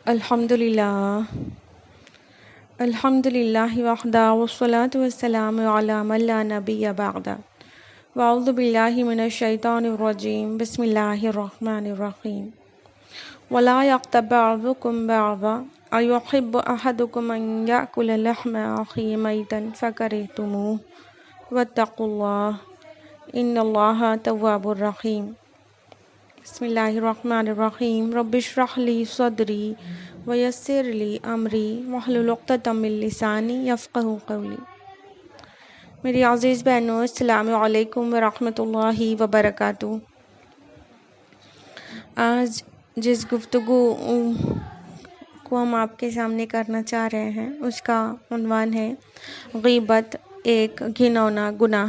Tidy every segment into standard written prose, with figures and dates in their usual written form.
الحمدللہ الحمدللہ وحدہ والصلاة والسلام علی من لا نبی بعدہ واعوذ باللہ من الشیطان الرجیم بسم اللہ الرحمن الرحیم ولا یغتب بعضکم بعضا ایحب احدکم ان یأکل لحم اخیہ میتا فکرہتموہ واتقوا اللہ ان اللہ تواب الرحیم بسم اللہ الرحمن الرحیم رب اشرح لی صدری ویسر لی امری واحلل عقدۃ من لسانی یفقہوا قولی۔ میری عزیز بہنوں، السلام علیکم ورحمۃ اللہ وبرکاتہ۔ آج جس گفتگو کو ہم آپ کے سامنے کرنا چاہ رہے ہیں اس کا عنوان ہے غیبت ایک گھناؤنا گناہ۔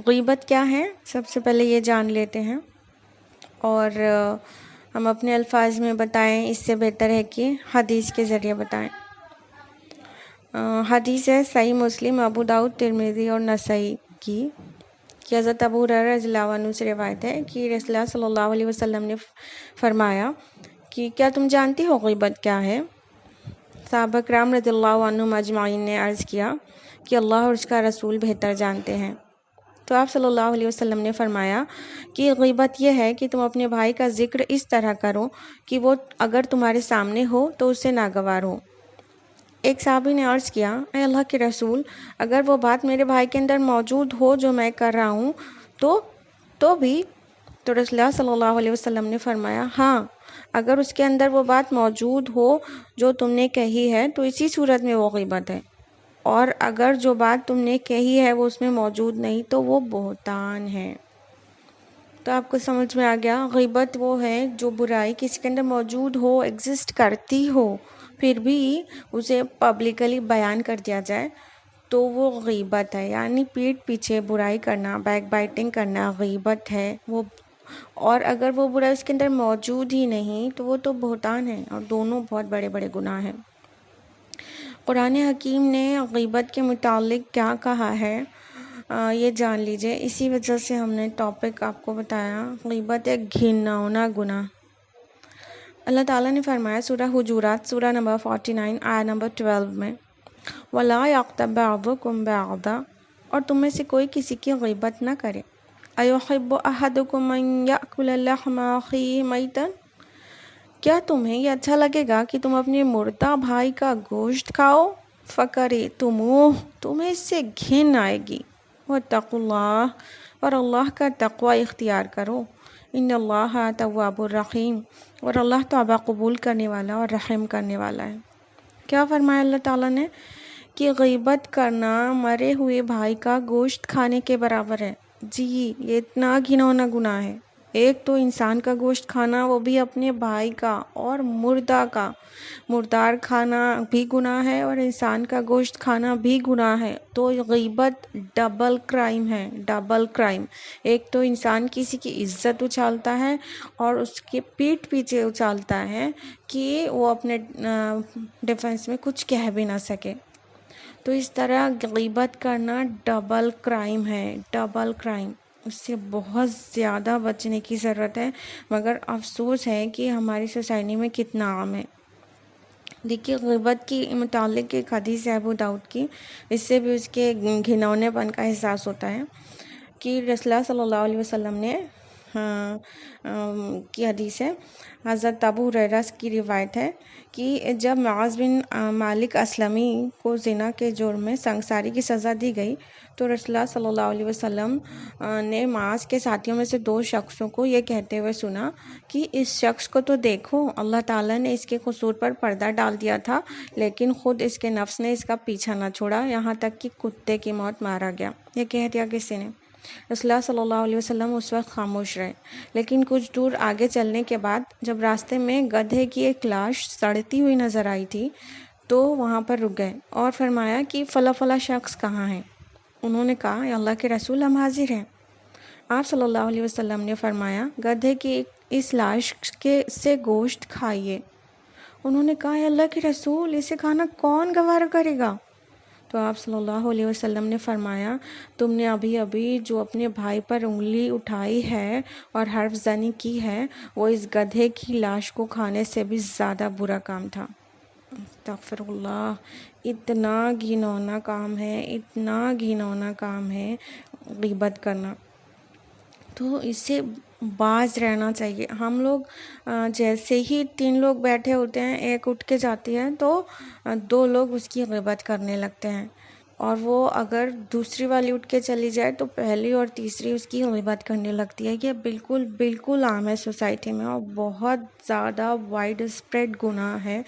غیبت کیا ہے سب سے پہلے یہ جان لیتے ہیں، اور ہم اپنے الفاظ میں بتائیں اس سے بہتر ہے کہ حدیث کے ذریعے بتائیں۔ حدیث ہے صحیح مسلم، ابو داؤد، ترمذی اور نسائی کی، کہ حضرت ابو ہریرہ رضی اللہ عنہ سے روایت ہے کہ رسول اللہ صلی اللہ علیہ وسلم نے فرمایا کہ کیا تم جانتی ہو غیبت کیا ہے؟ صحابہ کرام رضی اللہ عنہم اجمعین نے عرض کیا کہ اللہ اور اس کا رسول بہتر جانتے ہیں۔ تو آپ صلی اللہ علیہ وسلم نے فرمایا کہ غیبت یہ ہے کہ تم اپنے بھائی کا ذکر اس طرح کرو کہ وہ اگر تمہارے سامنے ہو تو اس سے ناگوار ہو۔ ایک صحابی نے عرض کیا، اے اللہ کے رسول، اگر وہ بات میرے بھائی کے اندر موجود ہو جو میں کر رہا ہوں تو بھی؟ تو رسول اللہ صلی اللہ علیہ وسلم نے فرمایا، ہاں، اگر اس کے اندر وہ بات موجود ہو جو تم نے کہی ہے تو اسی صورت میں وہ غیبت ہے، اور اگر جو بات تم نے کہی ہے وہ اس میں موجود نہیں تو وہ بہتان ہے۔ تو آپ کو سمجھ میں آ گیا، غیبت وہ ہے جو برائی کسی کے اندر موجود ہو، ایگزسٹ کرتی ہو، پھر بھی اسے پبلکلی بیان کر دیا جائے تو وہ غیبت ہے۔ یعنی پیٹھ پیچھے برائی کرنا، بیک بائٹنگ کرنا غیبت ہے وہ، اور اگر وہ برائی اس کے اندر موجود ہی نہیں تو وہ تو بہتان ہے، اور دونوں بہت بڑے بڑے گناہ ہیں۔ قرآن حکیم نے غیبت کے متعلق کیا کہا ہے یہ جان لیجئے، اسی وجہ سے ہم نے ٹاپک آپ کو بتایا، غیبت ایک گھناؤنا گناہ۔ اللہ تعالیٰ نے فرمایا سورہ حجرات، سورہ نمبر 49 آیہ نمبر 12 میں، وَلَا يَغْتَبْ بَعْضُكُمْ بَعْضًا، اور تم میں سے کوئی کسی کی غیبت نہ کرے۔ أَيُحِبُّ أَحَدُكُمْ أَن يَأْكُلَ لَحْمَ أَخِيهِ مَيْتًا، کیا تمہیں یہ اچھا لگے گا کہ تم اپنے مردہ بھائی کا گوشت کھاؤ؟ فَكَرِهْتُمُوهُ، تمہیں اس سے گھن آئے گی۔ وَاتَّقُوا اللَّهَ، اور اللہ کا تقوی اختیار کرو۔ ان اللہ تواب الرحیم، اور اللہ توبہ قبول کرنے والا اور رحم کرنے والا ہے۔ کیا فرمایا اللہ تعالیٰ نے؟ کہ غیبت کرنا مرے ہوئے بھائی کا گوشت کھانے کے برابر ہے۔ جی، یہ اتنا گھناؤنا گناہ ہے۔ ایک تو انسان کا گوشت کھانا، وہ بھی اپنے بھائی کا، اور مردہ کا، مردار کھانا بھی گناہ ہے اور انسان کا گوشت کھانا بھی گناہ ہے۔ تو غیبت ڈبل کرائم ہے، ڈبل کرائم۔ ایک تو انسان کسی کی عزت اچھالتا ہے اور اس کے پیٹھ پیچھے اچھالتا ہے کہ وہ اپنے ڈیفنس میں کچھ کہہ بھی نہ سکے۔ تو اس طرح غیبت کرنا ڈبل کرائم ہے، ڈبل کرائم۔ اس سے بہت زیادہ بچنے کی ضرورت ہے، مگر افسوس ہے کہ ہماری سوسائٹی میں کتنا عام ہے۔ دیکھیے، غیبت کی متعلق ایک حدیث ہے ابو داؤد کی، اس سے بھی اس کے گھنونے پن کا احساس ہوتا ہے کہ رسول اللہ صلی اللہ علیہ وسلم نے کی حدیث ہے، حضرت ابو ہریرہ کی روایت ہے کہ جب معاذ بن مالک اسلمی کو زنا کے جرم میں سنگساری کی سزا دی گئی تو رسول اللہ صلی اللہ علیہ وسلم نے معاذ کے ساتھیوں میں سے 2 شخصوں کو یہ کہتے ہوئے سنا کہ اس شخص کو تو دیکھو، اللہ تعالیٰ نے اس کے قصور پر پردہ ڈال دیا تھا، لیکن خود اس کے نفس نے اس کا پیچھا نہ چھوڑا، یہاں تک کہ کتے کی موت مارا گیا۔ یہ کہہ دیا کسی نے؟ رسول اللہ صلی اللہ علیہ وسلم اس وقت خاموش رہے، لیکن کچھ دور آگے چلنے کے بعد جب راستے میں گدھے کی ایک لاش سڑتی ہوئی نظر آئی تھی تو وہاں پر رک گئے اور فرمایا کہ فلاں فلاں شخص کہاں ہیں؟ انہوں نے کہا، یا اللہ کے رسول، ہم حاضر ہیں۔ آپ صلی اللہ علیہ وسلم نے فرمایا، گدھے کی اس لاش سے گوشت کھائیے۔ انہوں نے کہا، یا اللہ کے رسول، اسے کھانا کون گوارا کرے گا؟ تو آپ صلی اللہ علیہ وسلم نے فرمایا تم نے ابھی ابھی جو اپنے بھائی پر انگلی اٹھائی ہے اور حرف زنی کی ہے وہ اس گدھے کی لاش کو کھانے سے بھی زیادہ برا کام تھا۔ استغفر اللہ، اتنا گھنونا کام ہے، اتنا گھنونا کام ہے غیبت کرنا، تو اس سے باز رہنا چاہیے۔ ہم لوگ جیسے ہی 3 لوگ بیٹھے ہوتے ہیں، ایک اٹھ کے جاتی ہے تو 2 لوگ اس کی غیبت کرنے لگتے ہیں، اور وہ اگر دوسری والی اٹھ کے چلی جائے تو پہلی اور تیسری اس کی غیبت کرنے لگتی ہے۔ یہ بالکل بالکل عام ہے سوسائٹی میں، اور بہت زیادہ وائڈ اسپریڈ گناہ ہے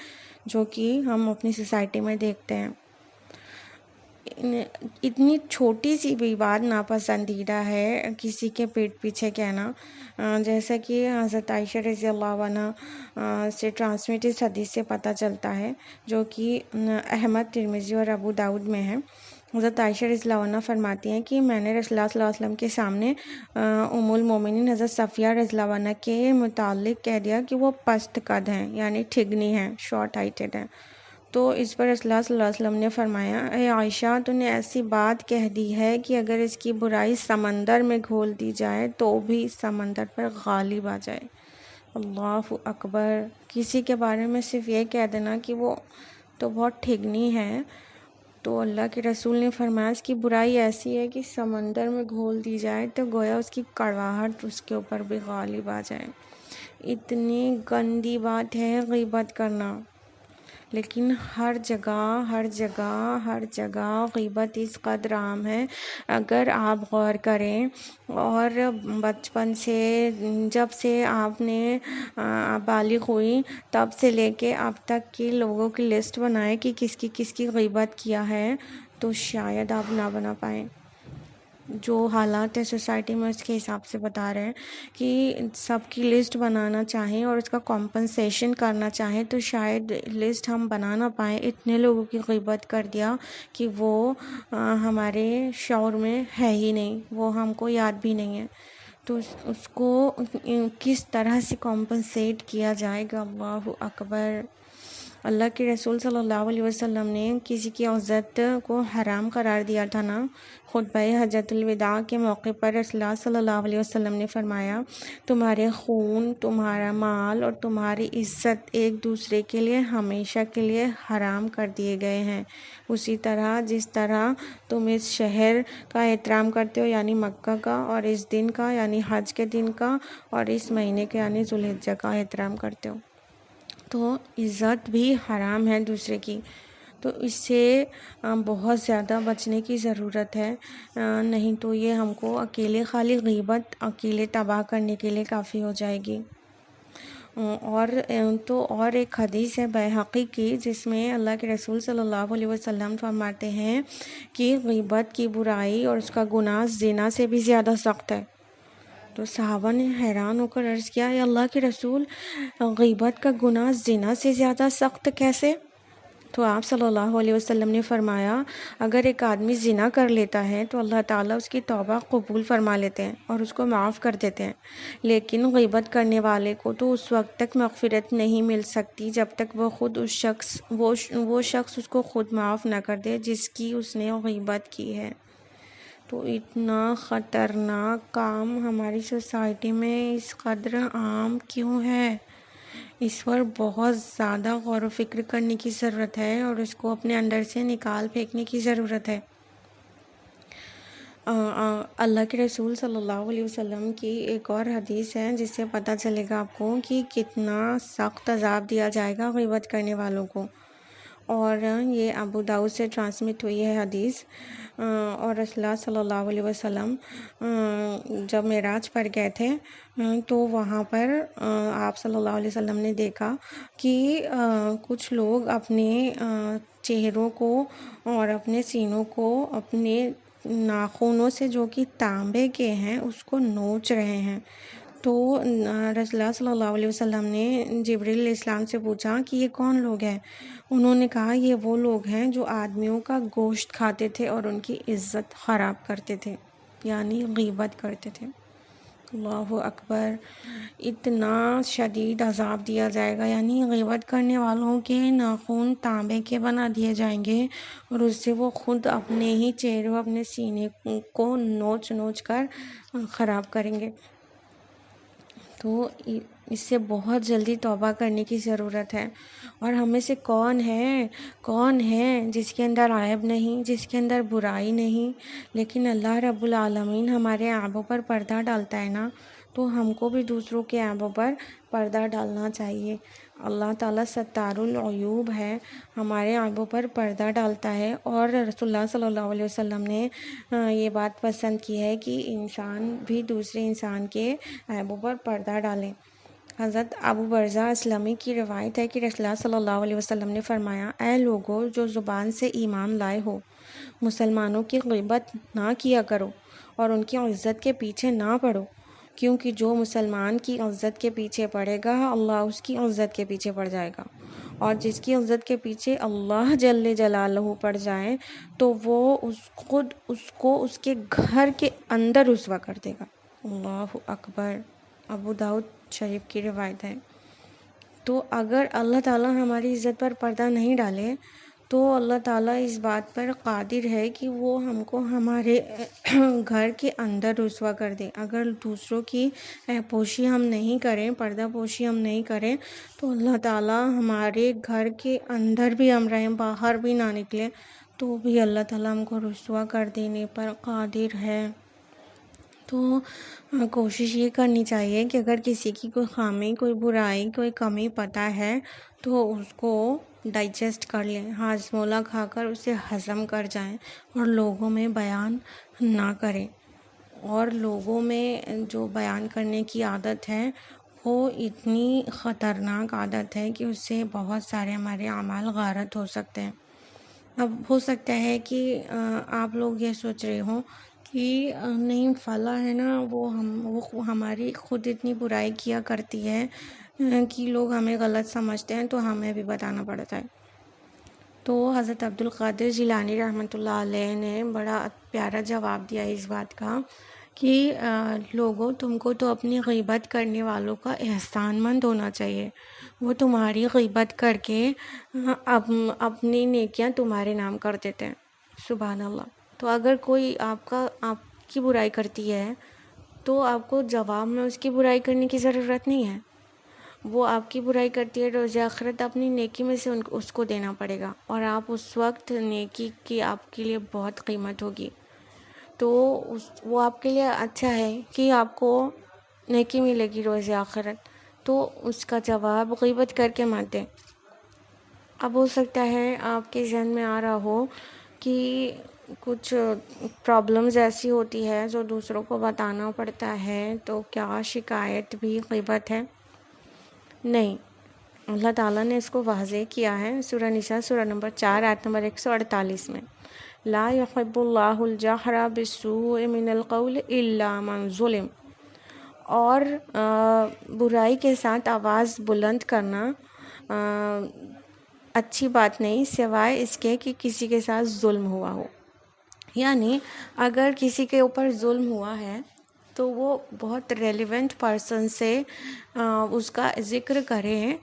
جو کہ ہم اپنی سوسائٹی میں دیکھتے ہیں۔ اتنی چھوٹی سی بھی بات ناپسندیدہ ہے کسی کے پیٹ پیچھے کہنا، جیسا کہ حضرت عائشہ رضی اللہ عنہ سے ٹرانسمیٹ اس حدیث سے پتہ چلتا ہے جو کہ احمد، ترمذی اور ابو داؤد میں ہے۔ حضرت عائشہ رضی اللہ عنہ فرماتی ہیں کہ میں نے رسول اللہ صلی اللہ علیہ وسلم کے سامنے ام المومنین حضرت صفیہ رضی اللہ عنہ کے متعلق کہہ دیا کہ وہ پست قد ہیں، یعنی ٹھگنی ہیں، شارٹ ہائٹڈ ہیں۔ تو اس پر رسول اللہ صلی اللہ علیہ وسلم نے فرمایا، اے عائشہ، تو نے ایسی بات کہہ دی ہے کہ اگر اس کی برائی سمندر میں گھول دی جائے تو بھی سمندر پر غالب آ جائے۔ اللہ اکبر! کسی کے بارے میں صرف یہ کہہ دینا کہ وہ تو بہت ٹھگنی ہے، تو اللہ کے رسول نے فرمایا اس کی برائی ایسی ہے کہ سمندر میں گھول دی جائے تو گویا اس کی کڑواہٹ اس کے اوپر بھی غالب آ جائے۔ اتنی گندی بات ہے غیبت کرنا، لیکن ہر جگہ غیبت اس قدر عام ہے۔ اگر آپ غور کریں اور بچپن سے، جب سے آپ نے بالغ ہوئی تب سے لے کے اب تک کی لوگوں کی لسٹ بنائیں کہ کس کی غیبت کیا ہے، تو شاید آپ نہ بنا پائیں۔ جو حالات ہے سوسائٹی میں اس کے حساب سے بتا رہے ہیں کہ سب کی لسٹ بنانا چاہیں اور اس کا کمپنسیشن کرنا چاہیں تو شاید لسٹ ہم بنا نہ پائیں۔ اتنے لوگوں کی غیبت کر دیا کہ وہ ہمارے شعور میں ہے ہی نہیں، وہ ہم کو یاد بھی نہیں ہے، تو اس کو کس طرح سے کمپنسیٹ کیا جائے گا۔ اللہ اکبر! اللہ کے رسول صلی اللہ علیہ وسلم نے کسی کی عزت کو حرام قرار دیا تھا نا۔ خطبہ حجۃ الوداع کے موقع پر رسول اللہ صلی اللہ علیہ وسلم نے فرمایا، تمہارے خون، تمہارا مال اور تمہاری عزت ایک دوسرے کے لیے ہمیشہ کے لیے حرام کر دیے گئے ہیں، اسی طرح جس طرح تم اس شہر کا احترام کرتے ہو یعنی مکہ کا، اور اس دن کا یعنی حج کے دن کا، اور اس مہینے کے یعنی ذو الحجہ کا احترام کرتے ہو۔ تو عزت بھی حرام ہے دوسرے کی، تو اس سے بہت زیادہ بچنے کی ضرورت ہے، نہیں تو یہ ہم کو اکیلے خالی غیبت اکیلے تباہ کرنے کے لیے کافی ہو جائے گی۔ اور ایک حدیث ہے بیہقی کی جس میں اللہ کے رسول صلی اللہ علیہ وسلم فرماتے ہیں کہ غیبت کی برائی اور اس کا گناہ زنا سے بھی زیادہ سخت ہے۔ تو صحابہ نے حیران ہو کر عرض کیا، اے اللہ کے رسول، غیبت کا گناہ زنا سے زیادہ سخت کیسے؟ تو آپ صلی اللہ علیہ وسلم نے فرمایا، اگر ایک آدمی زنا کر لیتا ہے تو اللہ تعالیٰ اس کی توبہ قبول فرما لیتے ہیں اور اس کو معاف کر دیتے ہیں، لیکن غیبت کرنے والے کو تو اس وقت تک مغفرت نہیں مل سکتی جب تک وہ خود وہ شخص اس کو خود معاف نہ کر دے جس کی اس نے غیبت کی ہے۔ تو اتنا خطرناک کام ہماری سوسائٹی میں اس قدر عام کیوں ہے؟ اس پر بہت زیادہ غور و فکر کرنے کی ضرورت ہے اور اس کو اپنے اندر سے نکال پھینکنے کی ضرورت ہے۔ اللہ کے رسول صلی اللہ علیہ وسلم کی ایک اور حدیث ہے جس سے پتہ چلے گا آپ کو کہ کتنا سخت عذاب دیا جائے گا غیبت کرنے والوں کو، اور یہ ابو داؤد سے ٹرانسمٹ ہوئی ہے حدیث۔ اور رسول اللہ صلی اللہ علیہ وسلم جب معراج پر گئے تھے تو وہاں پر آپ صلی اللہ علیہ وسلم نے دیکھا کہ کچھ لوگ اپنے چہروں کو اور اپنے سینوں کو اپنے ناخنوں سے جو کہ تانبے کے ہیں اس کو نوچ رہے ہیں۔ تو رسول اللہ صلی اللہ علیہ وسلم نے جبریل علیہ السلام سے پوچھا کہ یہ کون لوگ ہیں؟ انہوں نے کہا یہ وہ لوگ ہیں جو آدمیوں کا گوشت کھاتے تھے اور ان کی عزت خراب کرتے تھے، یعنی غیبت کرتے تھے۔ اللہ اکبر، اتنا شدید عذاب دیا جائے گا، یعنی غیبت کرنے والوں کے ناخن تانبے کے بنا دیے جائیں گے، اور اس سے وہ خود اپنے ہی چہرے، اپنے سینے کو نوچ نوچ کر خراب کریں گے۔ تو اس سے بہت جلدی توبہ کرنے کی ضرورت ہے۔ اور ہمیں سے کون ہے جس کے اندر عیب نہیں، جس کے اندر برائی نہیں، لیکن اللہ رب العالمین ہمارے عیبوں پر پردہ ڈالتا ہے نا، تو ہم کو بھی دوسروں کے عیبوں پر پردہ ڈالنا چاہیے۔ اللہ تعالیٰ ستار العیوب ہے، ہمارے عیبوں پر پردہ ڈالتا ہے، اور رسول اللہ صلی اللہ علیہ وسلم نے یہ بات پسند کی ہے کہ انسان بھی دوسرے انسان کے عیبوں پر پردہ ڈالیں۔ حضرت ابو برزہ اسلمی کی روایت ہے کہ رسول اللہ صلی اللہ علیہ وسلم نے فرمایا، اے لوگو جو زبان سے ایمان لائے ہو، مسلمانوں کی غیبت نہ کیا کرو اور ان کی عزت کے پیچھے نہ پڑو، کیونکہ جو مسلمان کی عزت کے پیچھے پڑے گا اللہ اس کی عزت کے پیچھے پڑ جائے گا، اور جس کی عزت کے پیچھے اللہ جل جلالہ پڑ جائے تو وہ خود اس کو اس کے گھر کے اندر رسوا کر دے گا۔ اللہ اکبر، ابو داؤد شریف کی روایت ہے۔ تو اگر اللہ تعالیٰ ہماری عزت پر پردہ نہیں ڈالے تو اللہ تعالیٰ اس بات پر قادر ہے کہ وہ ہم کو ہمارے گھر کے اندر رسوا کر دے۔ اگر دوسروں کی پوشی ہم نہیں کریں، پردہ پوشی ہم نہیں کریں، تو اللہ تعالیٰ ہمارے گھر کے اندر بھی ہم رہیں، باہر بھی نہ نکلیں تو بھی اللہ تعالیٰ ہم کو رسوا کر دینے پر قادر ہے۔ تو کوشش یہ کرنی چاہیے کہ اگر کسی کی کوئی خامی، کوئی برائی، کوئی کمی پتہ ہے تو اس کو ڈائجسٹ کر لیں، ہاضمولہ کھا کر اسے ہضم کر جائیں، اور لوگوں میں بیان نہ کریں۔ اور لوگوں میں جو بیان کرنے کی عادت ہے وہ اتنی خطرناک عادت ہے کہ اس سے بہت سارے ہمارے اعمال غارت ہو سکتے ہیں۔ اب ہو سکتا ہے کہ آپ لوگ یہ سوچ رہے ہوں کہ نہیں فلاں ہے نا، وہ ہماری خود اتنی برائی کیا کرتی ہے کہ لوگ ہمیں غلط سمجھتے ہیں تو ہمیں بھی بتانا پڑتا ہے۔ تو حضرت عبد القادر جیلانی رحمۃ اللہ علیہ نے بڑا پیارا جواب دیا اس بات کا کہ لوگوں، تم کو تو اپنی غیبت کرنے والوں کا احسان مند ہونا چاہیے، وہ تمہاری غیبت کر کے اپنی نیکیاں تمہارے نام کر دیتے ہیں۔ سبحان اللہ۔ تو اگر کوئی آپ کی برائی کرتی ہے تو آپ کو جواب میں اس کی برائی کرنے کی ضرورت نہیں ہے، وہ آپ کی برائی کرتی ہے، روز آخرت اپنی نیکی میں سے اس کو دینا پڑے گا، اور آپ اس وقت نیکی کی آپ کے لیے بہت قیمت ہوگی، تو وہ آپ کے لیے اچھا ہے کہ آپ کو نیکی ملے گی روز آخرت، تو اس کا جواب غیبت کر کے مت دیں۔ اب ہو سکتا ہے آپ کے ذہن میں آ رہا ہو کہ کچھ پرابلمز ایسی ہوتی ہے جو دوسروں کو بتانا پڑتا ہے، تو کیا شکایت بھی غیبت ہے؟ نہیں، اللہ تعالیٰ نے اس کو واضح کیا ہے سورہ نساء سورہ نمبر 4 آیت نمبر 148 میں، لا يحب اللہ الجہر بالسوء من القول الا من ظلم، اور برائی کے ساتھ آواز بلند کرنا اچھی بات نہیں سوائے اس کے کہ کسی کے ساتھ ظلم ہوا ہو۔ یعنی اگر کسی کے اوپر ظلم ہوا ہے تو وہ بہت ریلیونٹ پرسن سے اس کا ذکر کریں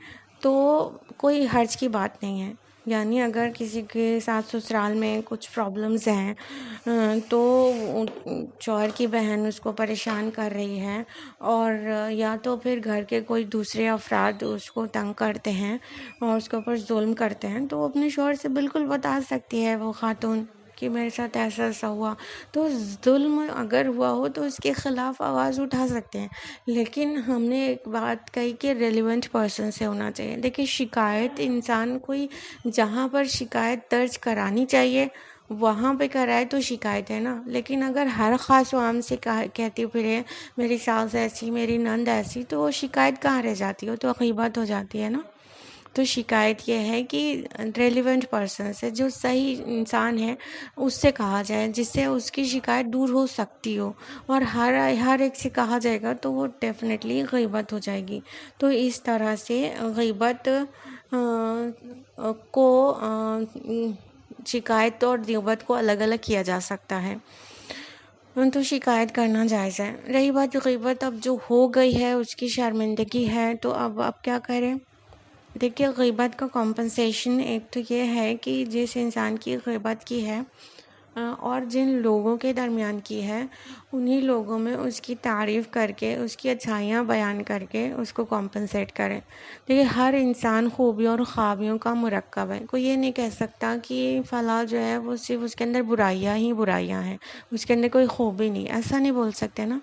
تو کوئی حرج کی بات نہیں ہے۔ یعنی اگر کسی کے ساتھ سسرال میں کچھ پرابلمز ہیں تو شوہر کی بہن اس کو پریشان کر رہی ہے، اور یا تو پھر گھر کے کوئی دوسرے افراد اس کو تنگ کرتے ہیں اور اس کے اوپر ظلم کرتے ہیں، تو وہ اپنے شوہر سے بالکل بتا سکتی ہے وہ خاتون کہ میرے ساتھ ایسا ایسا ہوا، تو ظلم اگر ہوا ہو تو اس کے خلاف آواز اٹھا سکتے ہیں۔ لیکن ہم نے ایک بات کہی کہ ریلیونٹ پرسن سے ہونا چاہیے۔ دیکھیں، شکایت انسان کوئی جہاں پر شکایت درج کرانی چاہیے وہاں پہ کرائے تو شکایت ہے نا، لیکن اگر ہر خاص و عام سے کہتی پھرے میری ساس ایسی، میری نند ایسی، تو وہ شکایت کہاں رہ جاتی ہو، تو غیبت ہو جاتی ہے نا۔ تو شکایت یہ ہے کہ ریلیونٹ پرسن سے، جو صحیح انسان ہے اس سے کہا جائے، جس سے اس کی شکایت دور ہو سکتی ہو، اور ہر ایک سے کہا جائے گا تو وہ ڈیفینیٹلی غیبت ہو جائے گی۔ تو اس طرح سے غیبت کو شکایت اور غیبت کو الگ الگ کیا جا سکتا ہے۔ تو شکایت کرنا جائز ہے۔ رہی بات غیبت، اب جو ہو گئی ہے اس کی شرمندگی ہے، تو اب کیا کریں؟ دیکھیے، غیبت کا کمپنسیشن ایک تو یہ ہے کہ جس انسان کی غیبت کی ہے اور جن لوگوں کے درمیان کی ہے، انہی لوگوں میں اس کی تعریف کر کے، اس کی اچھائیاں بیان کر کے اس کو کمپنسیٹ کریں۔ دیکھیے، ہر انسان خوبیوں اور خابیوں کا مرکب ہے۔ کوئی یہ نہیں کہہ سکتا کہ فلاں جو ہے وہ صرف اس کے اندر برائیاں ہی برائیاں ہیں، اس کے اندر کوئی خوبی نہیں، ایسا نہیں بول سکتے نا۔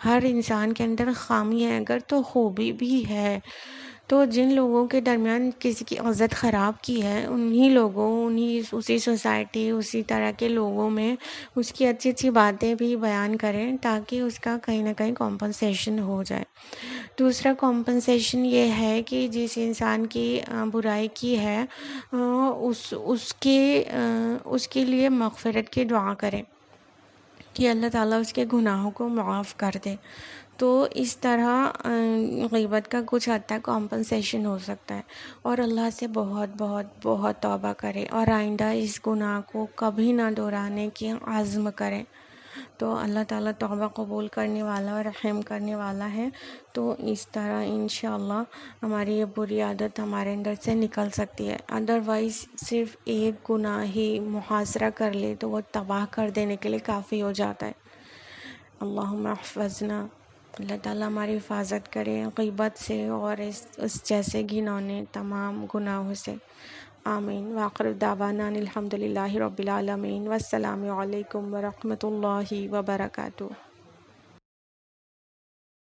ہر انسان کے اندر خامی ہے اگر، تو خوبی بھی ہے۔ تو جن لوگوں کے درمیان کسی کی عزت خراب کی ہے، انہی لوگوں، اسی سوسائٹی، اسی طرح کے لوگوں میں اس کی اچھی اچھی باتیں بھی بیان کریں، تاکہ اس کا کہیں نہ کہیں کمپنسیشن ہو جائے۔ دوسرا کمپنسیشن یہ ہے کہ جس انسان کی برائی کی ہے اس کے لیے مغفرت کی دعا کریں کہ اللہ تعالیٰ اس کے گناہوں کو معاف کر دے۔ تو اس طرح غیبت کا کچھ حد تک کمپنسیشن ہو سکتا ہے، اور اللہ سے بہت بہت بہت توبہ کرے اور آئندہ اس گناہ کو کبھی نہ دہرانے کی عزم کرے۔ تو اللہ تعالیٰ توبہ قبول کرنے والا اور رحم کرنے والا ہے۔ تو اس طرح انشاءاللہ ہماری یہ بری عادت ہمارے اندر سے نکل سکتی ہے۔ ادروائز صرف ایک گناہ ہی محاصرہ کر لے تو وہ تباہ کر دینے کے لیے کافی ہو جاتا ہے۔ اللہم احفظنا، اللہ تعالیٰ ہماری حفاظت کرے غیبت سے اور اس جیسے گھنونے تمام گناہوں سے، آمین۔ وآخر دعوانا ان الحمدللہ رب العالمین، والسلام علیکم ورحمۃ اللہ وبرکاتہ۔